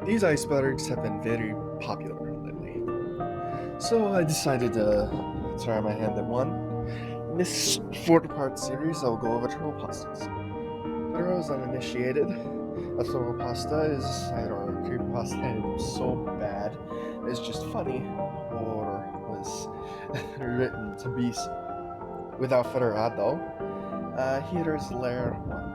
These icebergs have been very popular lately, so I decided to try my hand at one. In this four-part series, I'll go over trollpastas. For those uninitiated, a trollpasta is either a creepypasta that is so bad it's just funny, or was written to be so. Without further ado, here is layer 1.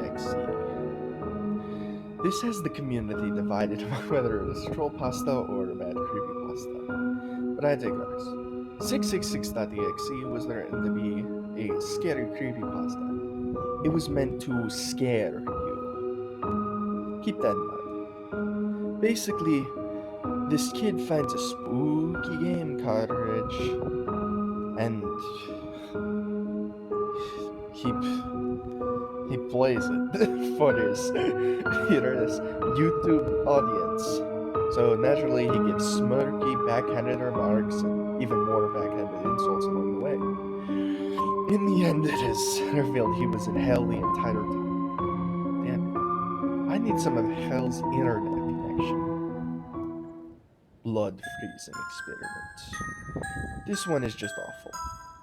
.exe. This has the community divided among whether it is trollpasta or a bad creepypasta. But I digress. 666.exe was written to be a scary creepypasta. It was meant to scare you. Keep that in mind. Basically, this kid finds a spooky game cartridge and he plays it for his YouTube audience. So naturally he gives smirky, backhanded remarks and even more backhanded insults along the way. In the end, it is revealed he was in hell the entire time. Damn it. I need some of hell's internet connection. Blood freezing experiment. This one is just awful.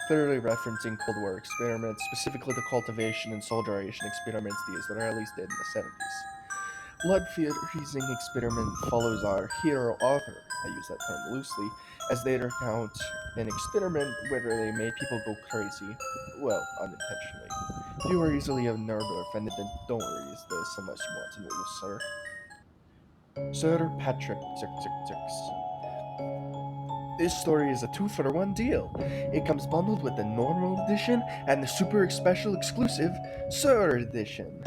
Clearly referencing Cold War experiments, specifically the cultivation and soldieration experiments the Israelis did in the 70s. Blood freezing experiment follows our hero author, I use that term loosely, as they recount an experiment where they made people go crazy, well, unintentionally. If you are easily unnerved or offended, then don't worry, there's so much more to know, sir. Sir Patrick This story is a 2-for-1 deal. It comes bundled with the normal edition and the super special exclusive Sir edition.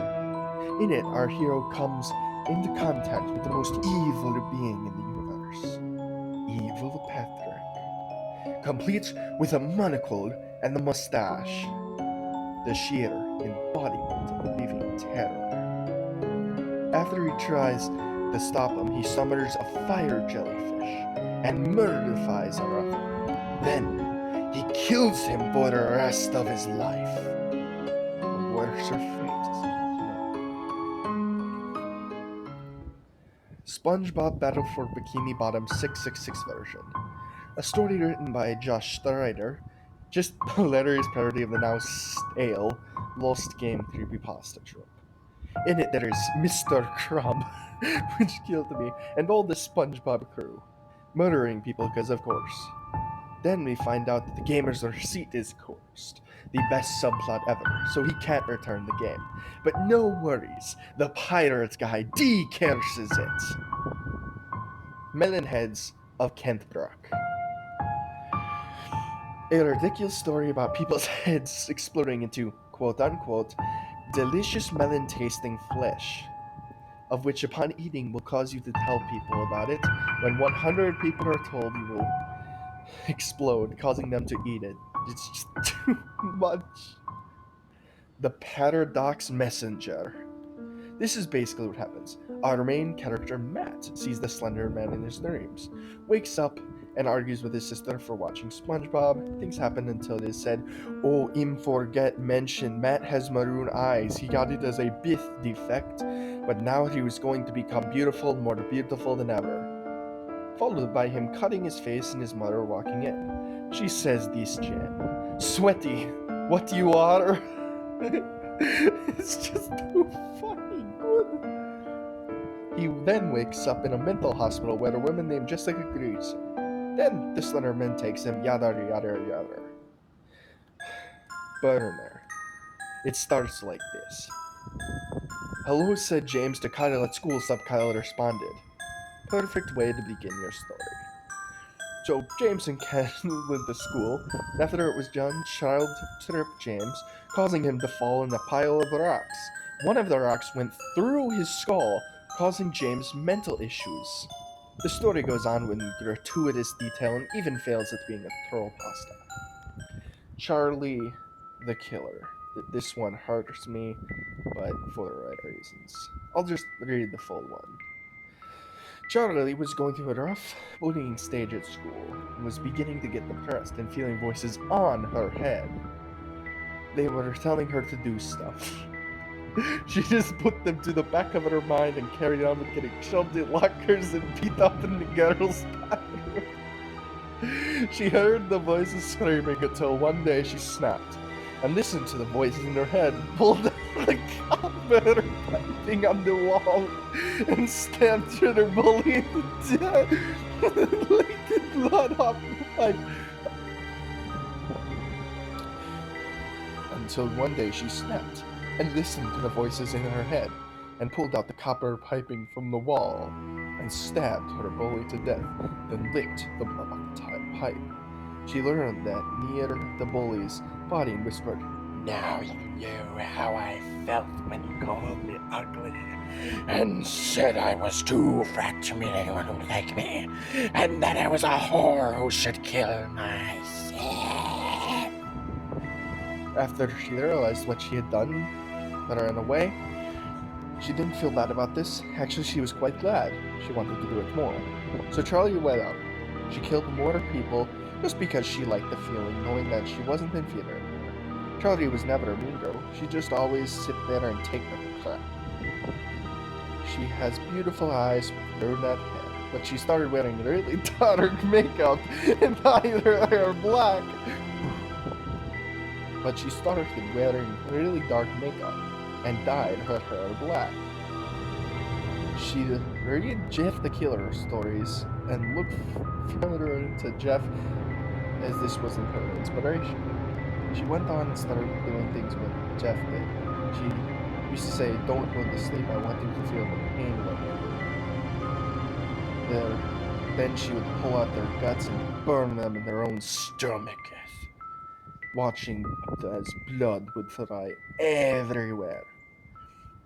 In it, our hero comes into contact with the most evil being in the universe. Evil Patrick. Complete with a monocle and the mustache. The sheer embodiment of living terror. After he tries to stop him, he summons a fire jellyfish and murdifies our author. Then he kills him for the rest of his life. The worse her fate is known. SpongeBob Battle for Bikini Bottom 666 version. A story written by Josh Strider, just a hilarious parody of the now stale Lost Game creepypasta trope. In it there is Mr. Crumb, which killed me, and all the SpongeBob crew. Murdering people because of course. Then we find out that the gamer's receipt is cursed, the best subplot ever, so he can't return the game. But no worries, the pirate guy de-curses it. Melonheads of Kent Brook. A ridiculous story about people's heads exploding into quote-unquote delicious melon-tasting flesh, of which upon eating will cause you to tell people about it when 100 people are told you will explode, causing them to eat it. It's just too much. The Paradox Messenger. This is basically what happens. Our main character, Matt, sees the Slender Man in his dreams, wakes up, and argues with his sister for watching SpongeBob. Things happen until it is said, "Oh, forget mention, Matt has maroon eyes. He got it as a birth defect, but now he was going to become beautiful, more beautiful than ever." Followed by him cutting his face and his mother walking in. She says this gem, "Sweaty, what you are?" It's just too fucking good. He then wakes up in a mental hospital where a woman named Jessica greets him. Then the Slender Man takes him, yada yada yada. Burner. It starts like this. "Hello," said James to Kyle at school, Kyle responded. Perfect way to begin your story. So James and Ken went to school, and after it was done, Child tripped James, causing him to fall in a pile of rocks. One of the rocks went through his skull, causing James mental issues. The story goes on with gratuitous detail and even fails at being a trollpasta. Charlie the Killer. This one hurts me, but for the right reasons. I'll just read the full one. Charlie was going through a rough bullying stage at school and was beginning to get depressed and feeling voices on her head. They were telling her to do stuff. She just put them to the back of her mind and carried on with getting shoved in lockers and beat up in the girls' bathroom. She heard the voices screaming until one day she snapped and listened to the voices in her head, pulled out the copper piping on the wall, and stabbed her bully to death. Licked the blood off the pipe. Until one day she snapped and listened to the voices in her head and pulled out the copper piping from the wall and stabbed her bully to death, then licked the blood off the pipe. She learned that near the bully's body and whispered, "Now you know how I felt when you called me ugly and said I was too fat to meet anyone who liked me, and that I was a whore who should kill myself." After she realized what she had done, put her in a way, she didn't feel bad about this. Actually, she was quite glad. She wanted to do it more. So Charlie went out. She killed more people just because she liked the feeling, knowing that she wasn't inferior anymore. Charlie was never a mean girl. She just always sit there and take the crap. She has beautiful eyes with brunette hair, but she started wearing really dark makeup and dyed her hair black. But she started wearing really dark makeup and dyed her hair black. She read Jeff the Killer stories and looked further into Jeff as this wasn't her inspiration. She went on and started doing things what Jeff did. She used to say, "Don't go to sleep, I want you to feel the pain with me." Then she would pull out their guts and burn them in their own stomach, watching as blood would fly everywhere.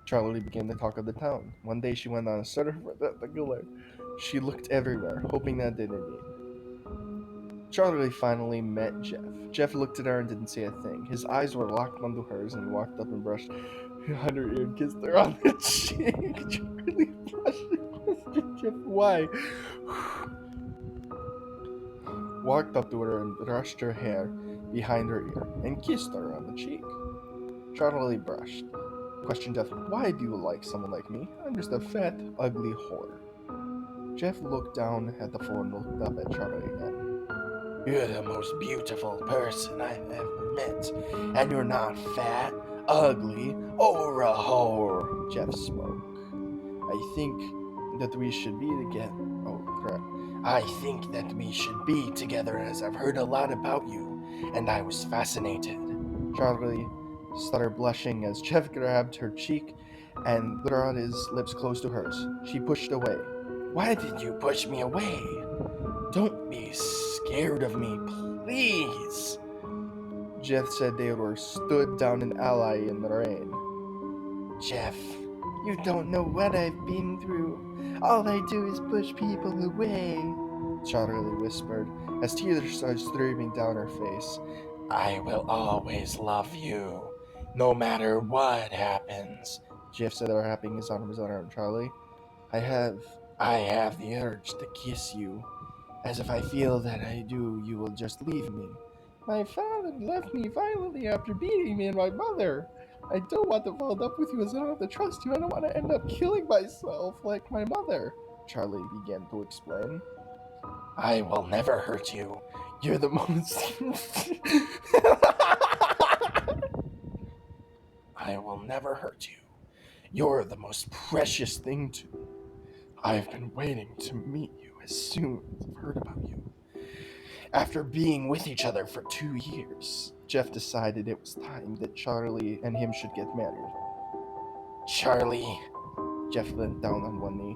Charlie began the talk of the town. One day she went on a search for the killer. She looked everywhere, hoping that didn't mean. Charlie finally met Jeff. Jeff looked at her and didn't say a thing. His eyes were locked onto hers, and he walked up and brushed on her ear and kissed her on the cheek. Charlie blushed and questioned Jeff why. Walked up to her and brushed her hair behind her ear and kissed her on the cheek. Charlie brushed. Questioned Jeff, "Why do you like someone like me? I'm just a fat, ugly whore." Jeff looked down at the floor and looked up at Charlie again. "You're the most beautiful person I've ever met, and you're not fat, ugly, or a whore," Jeff spoke. I think that we should be together. Oh, crap. "I think that we should be together, as I've heard a lot about you, and I was fascinated." Charlie started blushing as Jeff grabbed her cheek and brought his lips close to hers. She pushed away. "Why did you push me away? Don't be scared of me, please." Jeff said they were stood down an alley in the rain. "Jeff, you don't know what I've been through. All I do is push people away," Charlie whispered as tears started streaming down her face. "I will always love you, no matter what happens," Jeff said, wrapping his arms around Charlie. I have the urge to kiss you, as if I feel that I do, you will just leave me. My father left me violently after beating me and my mother. I don't want to fall up with you as I don't have to trust you. I don't want to end up killing myself like my mother," Charlie began to explain. "I will never hurt you. You're the most... I will never hurt you. You're the most precious thing to me. I've been waiting to meet you as soon as I've heard about you." After being with each other for 2 years, Jeff decided it was time that Charlie and him should get married. "Charlie," Jeff leaned down on one knee,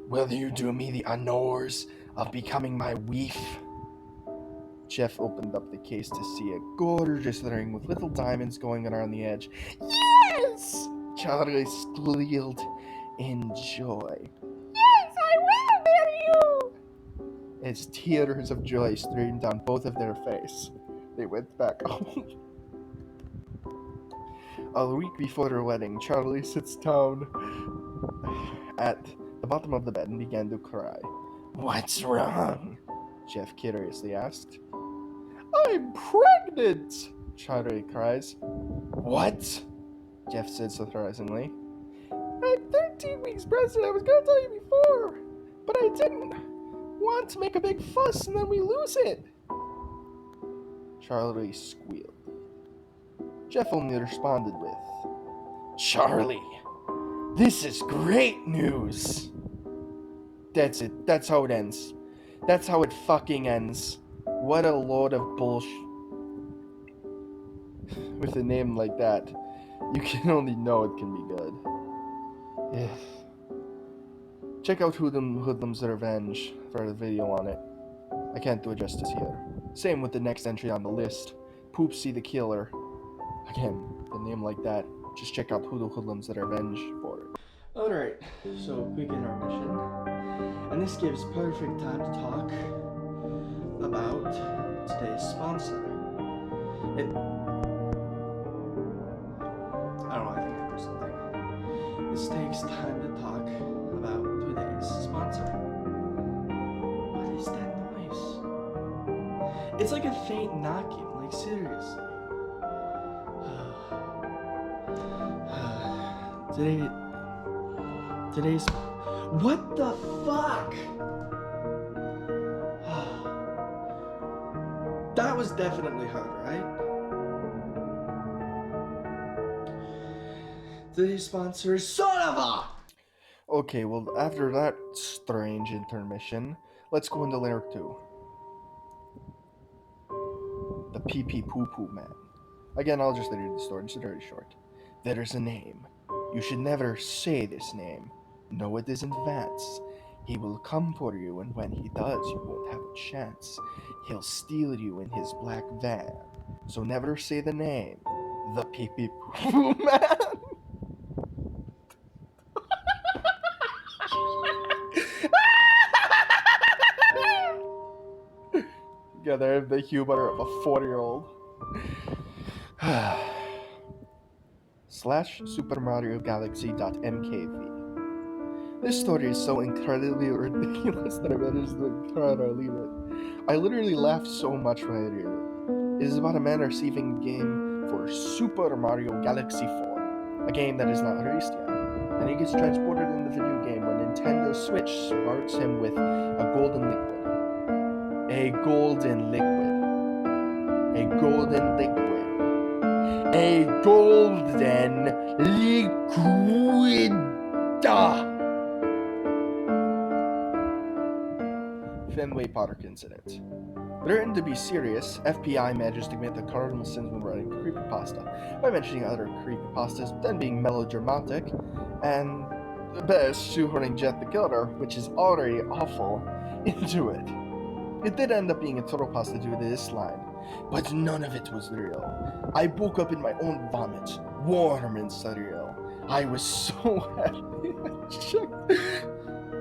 "will you do me the honors of becoming my wife?" Jeff opened up the case to see a gorgeous ring with little diamonds going around the edge. "Yes!" Charlie squealed in joy. "Yes, I will marry you!" As tears of joy streamed down both of their faces, they went back home. A week before their wedding, Charlie sits down at the bottom of the bed and began to cry. "What's wrong?" Jeff curiously asked. "I'm pregnant!" Charlie cries. "What?" Jeff said surprisingly. "I'm 13 weeks pregnant. I was gonna tell you before, but I didn't want to make a big fuss and then we lose it." Charlie squealed. Jeff only responded with, "Charlie, this is great news." That's it. That's how it ends. That's how it fucking ends. What a load of bullshit. With a name like that, you can only know it can be good. Yeah. Check out Hoodlum's Revenge for a video on it. I can't do it justice here. Same with the next entry on the list, Poopsie the Killer. Again, a name like that, just check out Hoodlum's Revenge for it. Alright, so quick intermission. And this gives perfect time to talk about today's sponsor. I don't know, I think I heard something. This takes time to talk about today's sponsor. What is that noise? It's like a faint knocking, like seriously. Today's what the fuck? That was definitely hard, right? Today's sponsor is son of a... Okay, well, after that strange intermission, let's go into lyric 2. The pee-pee poo-poo man. Again, I'll just read the story, it's very short. There's a name. You should never say this name. No, it isn't Vance. He will come for you, and when he does, you won't have a chance. He'll steal you in his black van. So never say the name. The pee-pee poo-poo man. Together, I have the humor of a 4-year-old. / Super Mario Galaxy.mkv. This story is so incredibly ridiculous that I better just cry or leave it. I literally laughed so much when I read it. It is about a man receiving a game for Super Mario Galaxy 4, a game that is not released yet, and he gets transported in the video game when Nintendo Switch sparks him with a golden liquid. A golden liquid. A golden liquid. A golden liquid. Fenway Park incident. Written to be serious, FBI manages to commit the cardinal sins when writing Creepypasta by mentioning other creepypastas, then being melodramatic, and the best shoehorning Jet the Killer, which is already awful, into it. It did end up being a Trollpasta due to this line, but none of it was real. I woke up in my own vomit, warm and surreal. I was so happy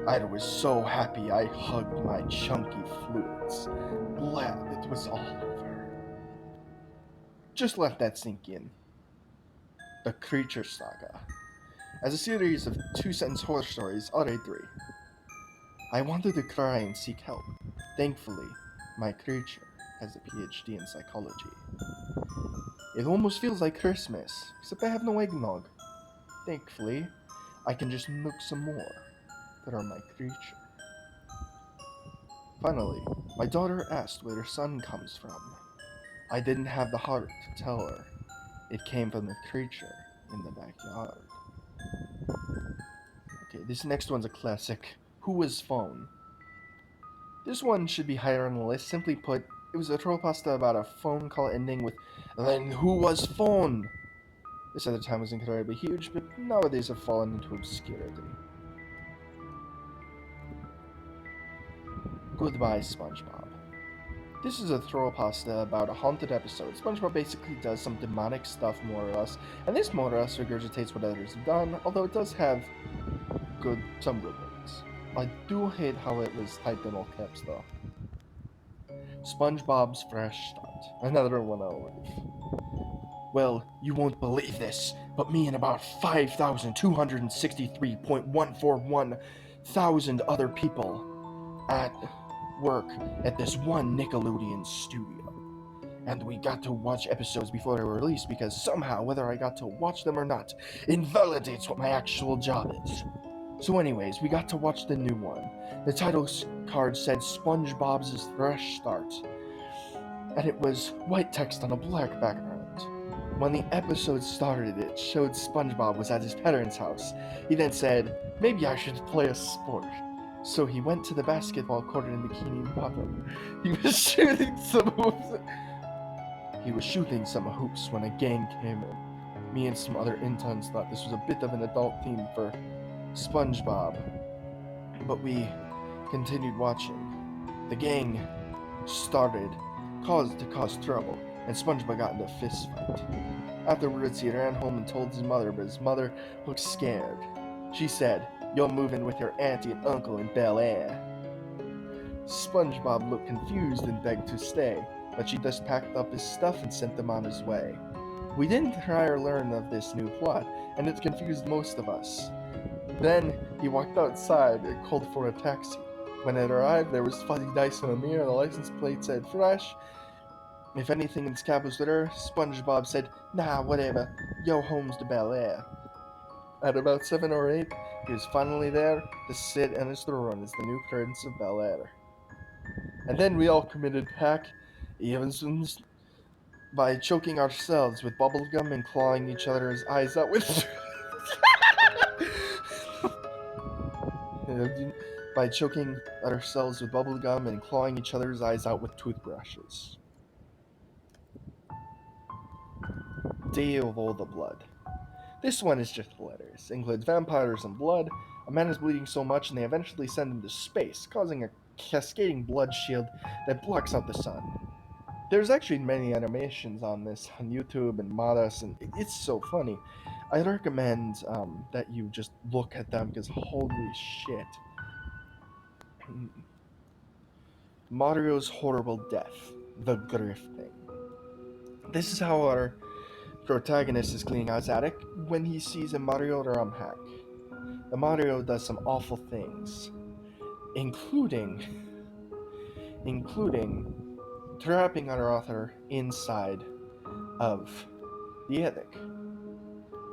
I was so happy I hugged my chunky fluids, glad it was all over. Just let that sink in. The Creature Saga. As a series of 2-sentence horror stories, I'll rate 3. I wanted to cry and seek help. Thankfully, my creature has a PhD in psychology. It almost feels like Christmas, except I have no eggnog. Thankfully, I can just milk some more. That are my creature. Finally, my daughter asked where her son comes from. I didn't have the heart to tell her. It came from the creature in the backyard. Okay, this next one's a classic. Who was phone? This one should be higher on the list. Simply put, it was a Trollpasta about a phone call ending with, "Then who was phone?" This other time was incredibly huge, but nowadays have fallen into obscurity. Goodbye, SpongeBob. This is a Trollpasta about a haunted episode. SpongeBob basically does some demonic stuff, more or less, and this more or less regurgitates what others have done, although it does have some good ones. I do hate how it was typed in all caps, though. SpongeBob's Fresh Start. Another one I'll leave. Well, you won't believe this, but me and about 5,263.141 1,000 other people at work at this one Nickelodeon studio. And we got to watch episodes before they were released because somehow, whether I got to watch them or not, invalidates what my actual job is. So anyways, we got to watch the new one. The title card said SpongeBob's Fresh Start, and it was white text on a black background. When the episode started, it showed SpongeBob was at his parents' house. He then said, "Maybe I should play a sport." So he went to the basketball court in Bikini Bottom. He was shooting some hoops. When a gang came in. Me and some other interns thought this was a bit of an adult theme for SpongeBob, but we continued watching. The gang caused to cause trouble, and SpongeBob got into a fist fight. Afterwards, he ran home and told his mother, but his mother looked scared. She said, "You're moving with your auntie and uncle in Bel Air." SpongeBob looked confused and begged to stay, but she just packed up his stuff and sent him on his way. We didn't try or learn of this new plot, and it confused most of us. Then he walked outside and called for a taxi. When it arrived, there was fuzzy dice in the mirror, and the license plate said "Fresh." If anything in Scabba's with her, SpongeBob said, "Nah, whatever, yo home's to Bel Air." At about 7 or 8, he was finally there to sit on his throne as the new prince of Bel Air. And then we all committed pack evens by choking ourselves with bubblegum and clawing each other's eyes out with toothbrushes. Day of All the Blood. This one is just hilarious. It includes vampires and blood. A man is bleeding so much, and they eventually send him to space, causing a cascading blood shield that blocks out the sun. There's actually many animations on this on YouTube and Modus, and it's so funny. I recommend that you just look at them because holy shit. Mario's horrible death, the grifting. This is how our protagonist is cleaning out his attic when he sees a Mario drum hack. The Mario does some awful things, including trapping our author inside of the attic,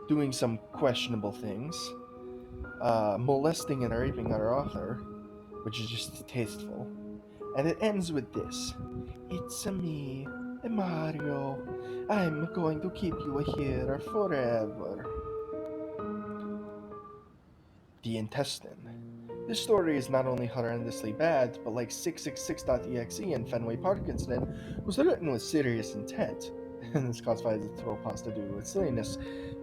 doing some questionable things, molesting and raping our author, which is just distasteful. And it ends with this: "It's me, Mario. I'm going to keep you here forever." The Intestine. This story is not only horrendously bad, but like 666.exe and Fenway Park Incident, was written with serious intent. And this classifies as Trollpasta due to its silliness.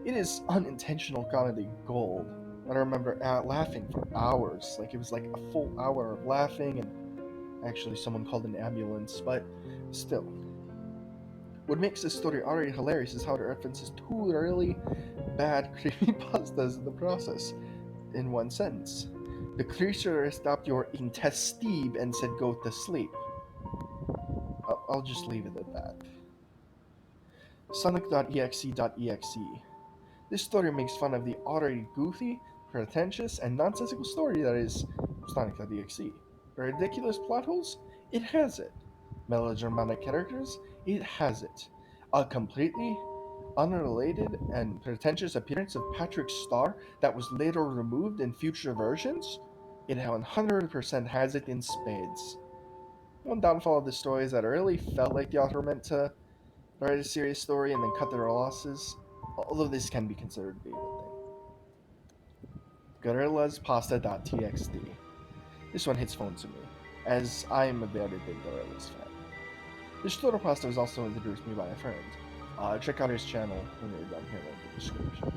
It is unintentional comedy gold. I remember laughing for hours. Like, it was like a full hour of laughing, and actually someone called an ambulance, but still. What makes this story already hilarious is how it references two really bad creepypastas in the process, in one sentence. The creature stopped your intestine and said go to sleep. I'll just leave it at that. Sonic.exe.exe. This story makes fun of the already goofy, pretentious, and nonsensical story that is Sonic.exe. Ridiculous plot holes? It has it. Melodramatic characters? It has it. A completely unrelated and pretentious appearance of Patrick Star that was later removed in future versions? It 100% has it in spades. One downfall of the story is that it really felt like the author meant to write a serious story and then cut their losses, although this can be considered to be a good thing. Gorillaspasta.txt. This one hits home to me, as I am a very big Gorillas fan. This Trollpasta was also introduced to me by a friend. Check out his channel when you're done here in the description.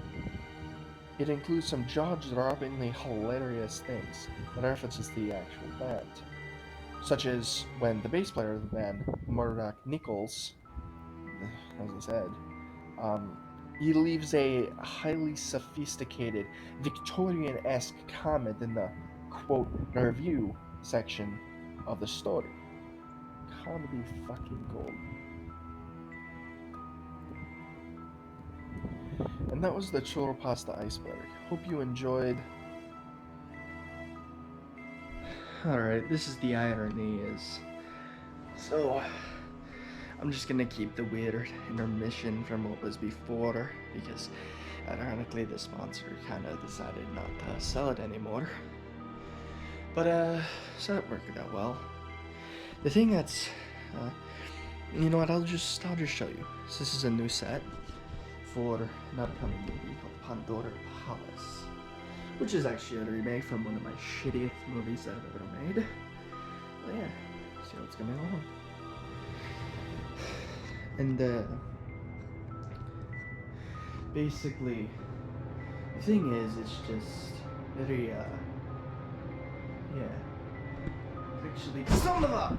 It includes some jaw-droppingly hilarious things that references the actual band, such as when the bass player of the band, Murdoch Nichols, as I said, he leaves a highly sophisticated, Victorian-esque comment in the, quote, review section of the story. Comedy fucking gold. And that was the Trollpasta Iceberg. Hope you enjoyed Alright, this is the irony is. So, I'm just gonna keep the weird intermission from what was before because ironically the sponsor kinda decided not to sell it anymore. But, so that worked out well. The thing that's, you know what, I'll just show you. So this is a new set for an upcoming movie called Pandora Palace, which is actually a remake from one of my shittiest movies that I've ever made. But yeah, see what's going on. And basically, the thing is, it's just very, yeah. It's actually son of a